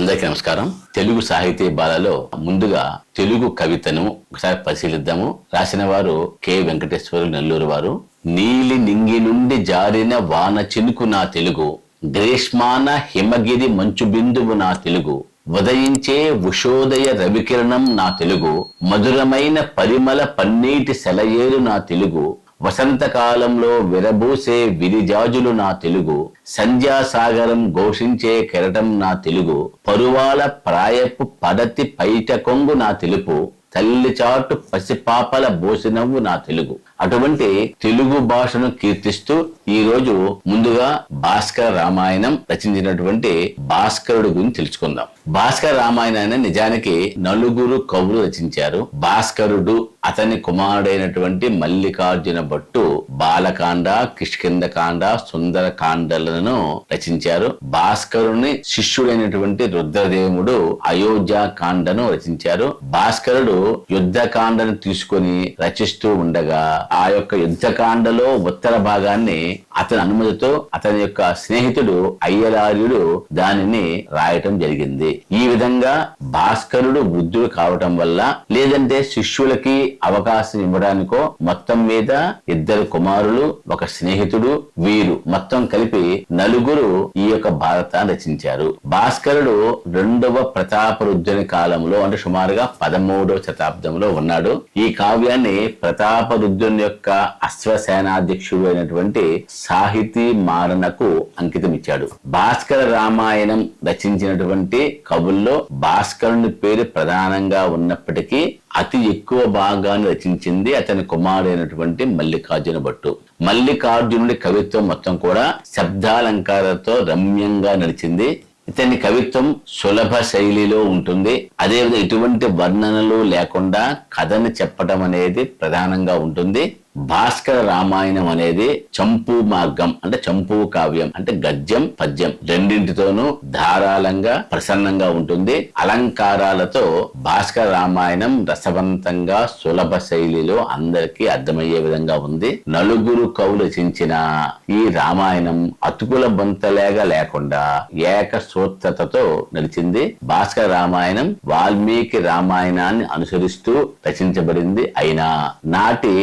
అందరికీ నమస్కారం. తెలుగు సాహితీ బాలలో ముందుగా తెలుగు కవితను ఒకసారి పరిశీలిద్దాము. రాసిన వారు కె వెంకటేశ్వరులు, నెల్లూరు వారు. నీలి నింగి నుండి జారిన వాన చినుకు నా తెలుగు, గ్రీష్మాన హిమగిరి మంచు బిందువు నా తెలుగు, ఉదయించే ఉషోదయ రవికిరణం నా తెలుగు, మధురమైన పరిమళ పన్నీటి సెలయేరు నా తెలుగు, వసంతకాలంలో విరబూసే విరిజాజులు నా తెలుగు, సంధ్యాసాగరం ఘోషించే కెరటం నా తెలుగు, పరువాల ప్రాయపు పడతి పైట కొంగు నా తెలుపు, తల్లి చాటు పసిపాపల బోసినవ్వు నా తెలుగు. అటువంటి తెలుగు భాషను కీర్తిస్తూ ఈ రోజు ముందుగా భాస్కర రామాయణం రచించినటువంటి భాస్కరుడు గురించి తెలుసుకుందాం. భాస్కర రామాయణాన్ని నిజానికి నలుగురు కవులు రచించారు. భాస్కరుడు, అతని కుమారుడైనటువంటి మల్లికార్జున భట్టు బాలకాండ, కిష్కింధకాండ, సుందరకాండలను రచించారు. భాస్కరుని శిష్యుడైనటువంటి రుద్రదేవుడు అయోధ్య కాండను రచించారు. భాస్కరుడు యుద్ధకాండను తీసుకొని రచిస్తూ ఉండగా ఆ యొక్క యుద్ధకాండలో ఉత్తర భాగాన్ని అతని అనుమతితో అతని యొక్క స్నేహితుడు అయ్యలార్యుడు దానిని రాయటం జరిగింది. ఈ విధంగా భాస్కరుడు వృద్ధుడు కావటం వల్ల, లేదంటే శిష్యులకి అవకాశం ఇవ్వడానికో, మొత్తం మీద ఇద్దరు కుమారులు, ఒక స్నేహితుడు, వీరు మొత్తం కలిపి నలుగురు ఈ యొక్క భారతాన్ని రచించారు. భాస్కరుడు రెండవ ప్రతాపరుద్రుని కాలంలో, అంటే సుమారుగా 13వ శతాబ్దంలో ఉన్నాడు. ఈ కావ్యాన్ని ప్రతాపరుద్రుని యొక్క అశ్వసేనాధ్యక్షుడు అయినటువంటి సాహితీ మారణకు అంకితం ఇచ్చాడు. భాస్కర రామాయణం రచించినటువంటి కవుల్లో భాస్కరుని పేరు ప్రధానంగా ఉన్నప్పటికీ అతి ఎక్కువ భాగాన్ని రచించింది అతని కుమారుడైనటువంటి మల్లికార్జున భట్టు. మల్లికార్జునుడి కవిత్వం మొత్తం కూడా శబ్దాలంకారాలతో రమ్యంగా నడిచింది. ఇతని కవిత్వం సులభ శైలిలో ఉంటుంది. అదేవిధంగా ఎటువంటి వర్ణనలు లేకుండా కథని చెప్పడం అనేది ప్రధానంగా ఉంటుంది. భాస్కర రామాయణం అనేది చంపు మార్గం, అంటే చంపు కావ్యం, అంటే గద్యం పద్యం రెండింటితోనూ ధారాళంగా ప్రసన్నంగా ఉంటుంది. అలంకారాలతో భాస్కర రామాయణం రసవంతంగా సులభ శైలిలో అందరికీ అర్థమయ్యే విధంగా ఉంది. నలుగురు కవులు రచించిన ఈ రామాయణం అతుకుల బొంతలేగా లేకుండా ఏక సూత్రతతో నడిచింది. భాస్కర రామాయణం వాల్మీకి రామాయణాన్ని అనుసరిస్తూ రచించబడింది. అయినా నాటి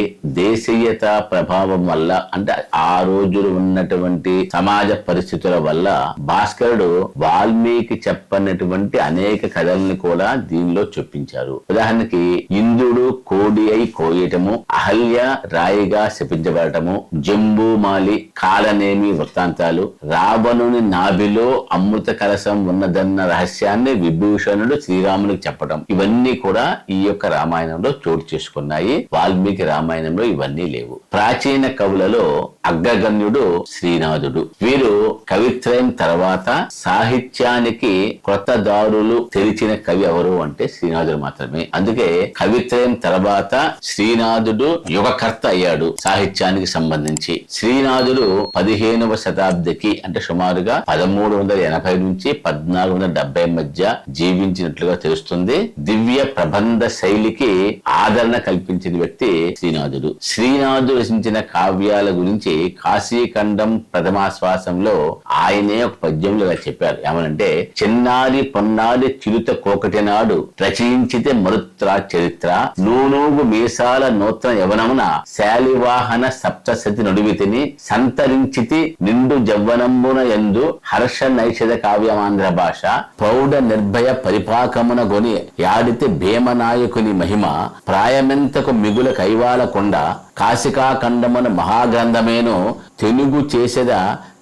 దేశీయత ప్రభావం వల్ల, అంటే ఆ రోజులు ఉన్నటువంటి సమాజ పరిస్థితుల వల్ల భాస్కరుడు వాల్మీకి చెప్పనటువంటి అనేక కథల్ని కూడా దీనిలో చొప్పించారు. ఉదాహరణకి ఇంద్రుడు కోడి అయి కోయటము, అహల్య రాయిగా శపించబడటము, జంబూమాలి కాలనేమి వృత్తాంతాలు, రావణుని నాభిలో అమృత కలశం ఉన్నదన్న రహస్యాన్ని విభూషణుడు శ్రీరామునికి చెప్పడం, ఇవన్నీ కూడా ఈ యొక్క రామాయణంలో చోటు చేసుకున్నాయి. వాల్మీకి రామాయణంలో ఇవన్నీ లేవు. ప్రాచీన కవులలో అగ్రగణ్యుడు శ్రీనాథుడు. వీరు కవిత్రయం తర్వాత సాహిత్యానికి కొత్త దారులు తెరిచిన కవి ఎవరు అంటే శ్రీనాథుడు మాత్రమే. అందుకే కవిత్రయం తర్వాత శ్రీనాథుడు యుగకర్త అయ్యాడు సాహిత్యానికి సంబంధించి. శ్రీనాథుడు 15వ శతాబ్దికి, అంటే సుమారుగా 1380 నుంచి 1470 మధ్య జీవించినట్లుగా తెలుస్తుంది. దివ్య ప్రబంధ శైలికి ఆదరణ కల్పించిన వ్యక్తి శ్రీనాథుడు. శ్రీనాథుడు రచించిన కావ్యాల గురించి కాశీఖండం ప్రథమాశ్వాసంలో ఆయనే ఒక పద్యంలో చెప్పారు. ఏమనంటే, చిన్నారి పొన్నారి చిరుత కోకటి నాడు రచయించితే మరుత్రా చరిత్ర, నూనూగు మీసాల నూతన యవనమున శాలివాహన సప్తశతి నడువితిని సంతరించితి నిండు జవ్వనంబున ఎందు హర్ష నైషద కావ్యమాంధ్ర భాష, ప్రౌఢ నిర్భయ పరిపాకమున గొని యాడితే భీమనాయకుని మహిమ, ప్రాయమెంతకు మిగుల కైవాలకొండ కాశికాఖండమున మహాగ్రంథమేను తెలుగు చేసేద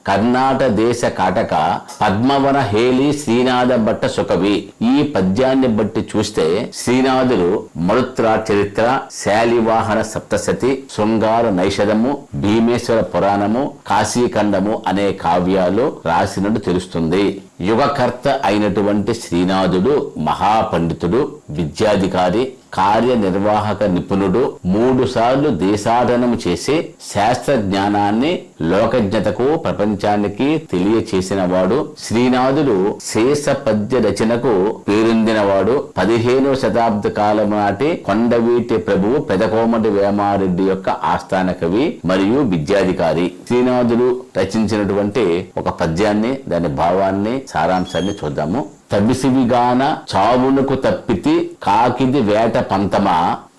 కర్ణాట దేశ కాటక పద్మవన హేలి శ్రీనాథ భట్ట సుకవి. ఈ పద్యాన్ని బట్టి చూస్తే శ్రీనాథుడు మరుత్రా చరిత్ర, శాలివాహన సప్తశతి, శృంగార నైషధము, భీమేశ్వర పురాణము, కాశీఖండము అనే కావ్యాలు రాసినట్టు తెలుస్తుంది. యుగకర్త అయినటువంటి శ్రీనాథుడు మహాపండితుడు, విద్యాధికారి, కార్యనిర్వాహక నిపుణుడు, 3 సార్లు దేశాటనం చేసి శాస్త్ర జ్ఞానాన్ని లోకజ్ఞతకు ప్రపంచానికి తెలియచేసిన వాడు. శ్రీనాథుడు శేష పద్య రచనకు పేరొందినవాడు. 15వ శతాబ్ద కాలం నాటి కొండవీటి ప్రభువు పెదకోమటి వేమారెడ్డి యొక్క ఆస్థాన కవి మరియు విద్యాధికారి. శ్రీనాథుడు రచించినటువంటి ఒక పద్యాన్ని, దాని భావాన్ని, సారాంశాన్ని చూద్దాము. తబిసివిగాన చావునకు తప్పితి కాకిది వేట పంతమా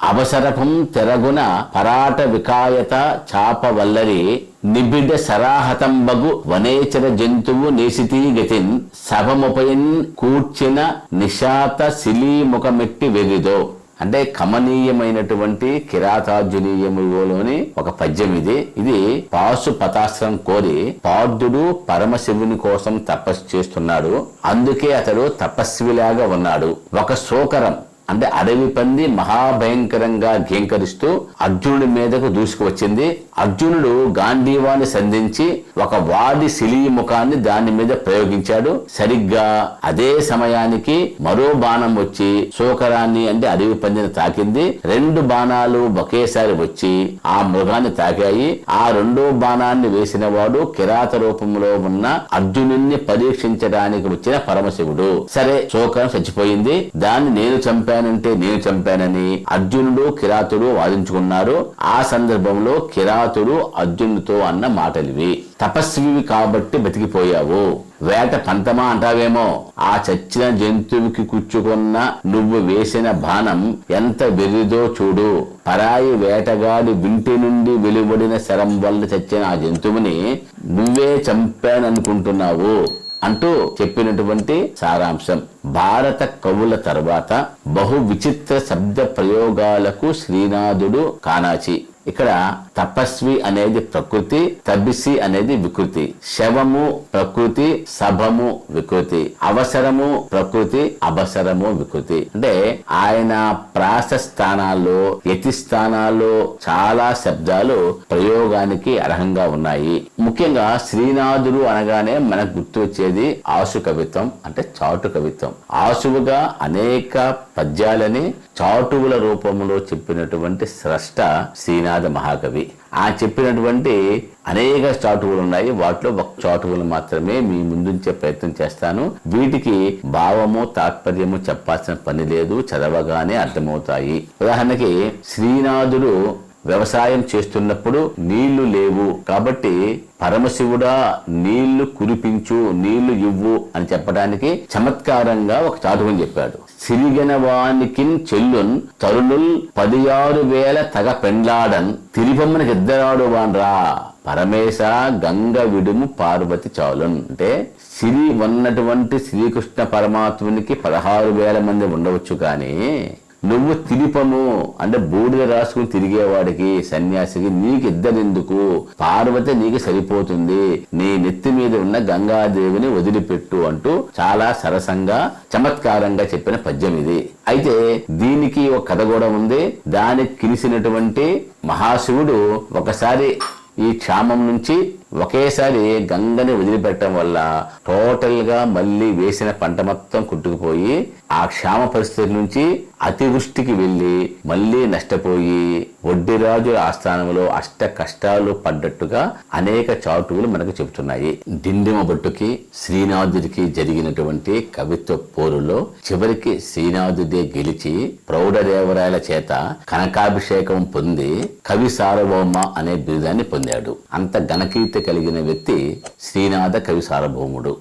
అవసరకం తెరగున పరాట వికాయత చాప వల్లరి నిబిడ సరాహతంబగు వనేచర జంతువు నేసితీ గతిన్ సభముపయన్ కూర్చిన నిశాత శిలీముఖమెట్టి వెగిదో. అంటే కమనీయమైనటువంటి కిరాతార్జునీయములోని ఒక పద్యం ఇది పాశుపతాస్త్రం కోరి పార్థుడు పరమశివుని కోసం తపస్సు చేస్తున్నాడు. అందుకే అతడు తపస్విలాగా ఉన్నాడు. ఒక శోకరం అంటే అడవి పంది మహాభయంకరంగా ఘేంకరిస్తూ అర్జునుడి మీదకు దూసుకువచ్చింది. అర్జునుడు గాంధీవాన్ని సంధించి ఒక వాడి శిలీముఖాన్ని దాని మీద ప్రయోగించాడు. సరిగ్గా అదే సమయానికి మరో బాణం వచ్చి శోకరాన్ని అంటే అడవి పందిని తాకింది. 2 బాణాలు ఒకేసారి వచ్చి ఆ మృగాన్ని తాకాయి. ఆ 2వ బాణాన్ని వేసిన వాడు కిరాత రూపంలో ఉన్న అర్జునుడిని పరీక్షించడానికి వచ్చిన పరమశివుడు. సరే, శోకరం చచ్చిపోయింది. దాన్ని నేను చంపానని అర్జునుడు కిరాతుడు వాదించుకున్నారు. ఆ సందర్భంలో కిరాతుడు అర్జునుడితో అన్న మాటలివి: తపస్వివి కాబట్టి బతికిపోయావు, వేట పంతమా అంటావేమో, ఆ చచ్చిన జంతువుకి కుచ్చుకున్న నువ్వు వేసిన బాణం ఎంత వెర్రిదో చూడు, పరాయి వేటగాడి వింటి నుండి వెలువడిన శరం వల్ల చచ్చిన ఆ జంతువుని నువ్వే చంపాననుకుంటున్నావు అంటూ చెప్పినటువంటి సారాంశం. భారత కవుల తర్వాత బహు విచిత్ర శబ్ద ప్రయోగాలకు శ్రీనాథుడు కానాచి. ఇక్కడ తపస్వి అనేది ప్రకృతి, తబిసి అనేది వికృతి, శవము ప్రకృతి, సభము వికృతి, అవసరము ప్రకృతి, అబసరము వికృతి. అంటే ఆయన ప్రాస స్థానాల్లో, యతి స్థానాల్లో చాలా శబ్దాలు ప్రయోగానికి అర్హంగా ఉన్నాయి. ముఖ్యంగా శ్రీనాథుడు అనగానే మనకు గుర్తు వచ్చేది ఆశు కవిత్వం, అంటే చాటు కవిత్వం. ఆశువుగా అనేక పద్యాలని చాటువుల రూపంలో చెప్పినటువంటి స్రష్ట శ్రీనాథ మహాకవి. ఆ చెప్పినటువంటి అనేక చాటువులు ఉన్నాయి. వాటిలో ఒక చాటువులు మాత్రమే మీ ముందుంచే ప్రయత్నం చేస్తాను. వీటికి భావము తాత్పర్యము చెప్పాల్సిన పని లేదు, చదవగానే అర్థమవుతాయి. ఉదాహరణకి, శ్రీనాథుడు వ్యవసాయం చేస్తున్నప్పుడు నీళ్లు లేవు కాబట్టి పరమశివుడా నీళ్లు కురిపించు, నీళ్లు ఇవ్వు అని చెప్పడానికి చమత్కారంగా ఒక చాటువుని చెప్పాడు. సిరిగెనవానికిన్ చెల్లున్ తరుణుల్ 16,000 తగ పెండ్లాడన్ తిరిపమ్మనికి ఇద్దరాడు వాన్రా పరమేశ గంగ విడుము పార్వతి చాలున్. అంటే సిరి ఉన్నటువంటి శ్రీకృష్ణ పరమాత్మునికి 16,000 మంది ఉండవచ్చు, కానీ నువ్వు తిరిపము అంటే బూడిద రాసుకుని తిరిగేవాడికి, సన్యాసికి నీకు ఇద్దరెందుకు, పార్వతి నీకు సరిపోతుంది, నీ నెత్తి మీద ఉన్న గంగాదేవిని వదిలిపెట్టు అంటూ చాలా సరసంగా చమత్కారంగా చెప్పిన పద్యం ఇది. అయితే దీనికి ఒక కథ కూడా ఉంది. దానికి కిలిసినటువంటి మహాశివుడు ఒకసారి ఈ క్షామం నుంచి ఒకేసారి గంగని వదిలిపెట్టడం వల్ల టోటల్ గా మళ్ళీ వేసిన పంట మొత్తం కుట్టుకుపోయి ఆ క్షామ పరిస్థితి నుంచి అతివృష్టికి వెళ్లి మళ్ళీ నష్టపోయి వడ్డీరాజు ఆస్థానంలో అష్ట కష్టాలు పడ్డట్టుగా అనేక చాటువులు మనకు చెబుతున్నాయి. డిండిమ బొట్టుకి శ్రీనాథుడికి జరిగినటువంటి కవిత్వ పోరులో చివరికి శ్రీనాథుడే గెలిచి ప్రౌఢదేవరాయల చేత కనకాభిషేకం పొంది కవి సార్వభౌమ అనే బిరుదాన్ని పొందాడు. అంత ఘనకీర్తి కలిగిన వ్యక్తి శ్రీనాథ కవి సార్వభౌముడు.